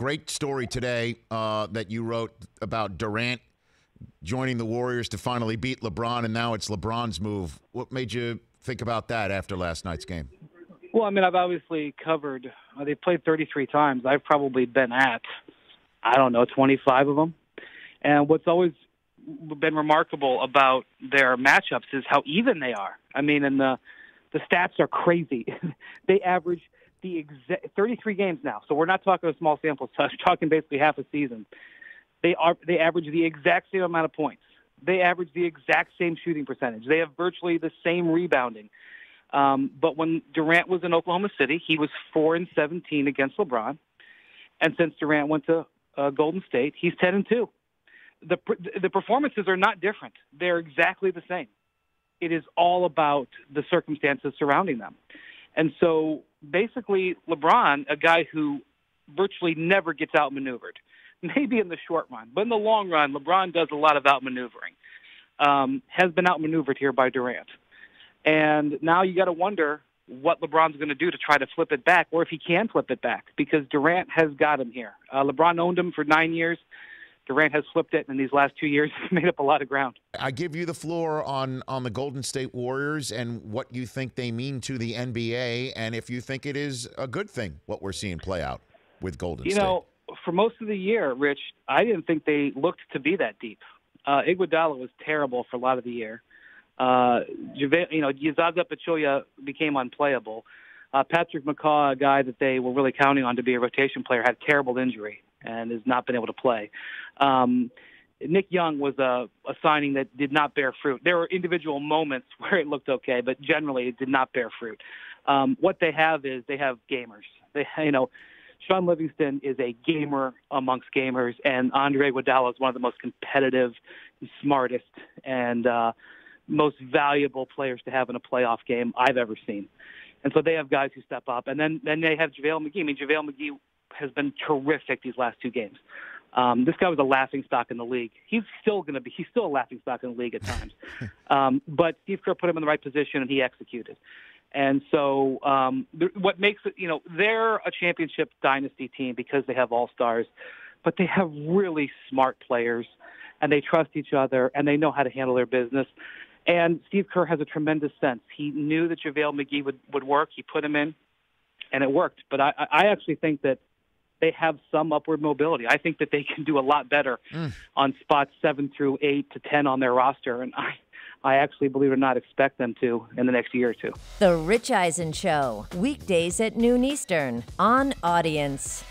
great story today that you wrote about Durant joining the Warriors to finally beat LeBron, and now it's LeBron's move. What made you think about that after last night's game? Well, I mean, I've obviously covered they played 33 times. I've probably been at, 25 of them. And what's always been remarkable about their matchups is how even they are. I mean, and the stats are crazy. They average the exact 33 games now. So we're not talking a small sample size. We're talking basically half a season. They average the exact same amount of points. They average the exact same shooting percentage. They have virtually the same rebounding. But when Durant was in Oklahoma City, he was 4-17 against LeBron. And since Durant went to Golden State, he's 10-2. The performances are not different. They're exactly the same. It is all about the circumstances surrounding them. And so basically LeBron, a guy who virtually never gets outmaneuvered, maybe in the short run, but in the long run, LeBron does a lot of outmaneuvering, has been outmaneuvered here by Durant. And now you got to wonder what LeBron's going to do to try to flip it back, or if he can flip it back, because Durant has got him here. LeBron owned him for 9 years. Durant has flipped it, and in these last 2 years, made up a lot of ground. I give you the floor on the Golden State Warriors and what you think they mean to the NBA, and if you think it is a good thing, what we're seeing play out with Golden State. You know, for most of the year, Rich, I didn't think they looked to be that deep. Iguodala was terrible for a lot of the year. Zaza Pachulia became unplayable. Patrick McCaw, a guy that they were really counting on to be a rotation player, had a terrible injury and has not been able to play. Nick Young was a signing that did not bear fruit. There were individual moments where it looked okay, but generally it did not bear fruit. What they have is they have gamers. Sean Livingston is a gamer amongst gamers, and Andre Iguodala is one of the most competitive, smartest, and most valuable players to have in a playoff game I've ever seen. And so they have guys who step up. And then they have JaVale McGee. I mean, JaVale McGee has been terrific these last 2 games. This guy was a laughingstock in the league. He's still a laughingstock in the league at times. But Steve Kerr put him in the right position, and he executed. And so what makes it, they're a championship dynasty team because they have all-stars, but they have really smart players, and they trust each other, and they know how to handle their business. And Steve Kerr has a tremendous sense. He knew that JaVale McGee would work. He put him in, and it worked. But I actually think that they have some upward mobility. I think that they can do a lot better on spots 7 through 8 to 10 on their roster, and I actually, believe it or not, expect them to in the next year or two. The Rich Eisen Show, weekdays at noon Eastern on Audience.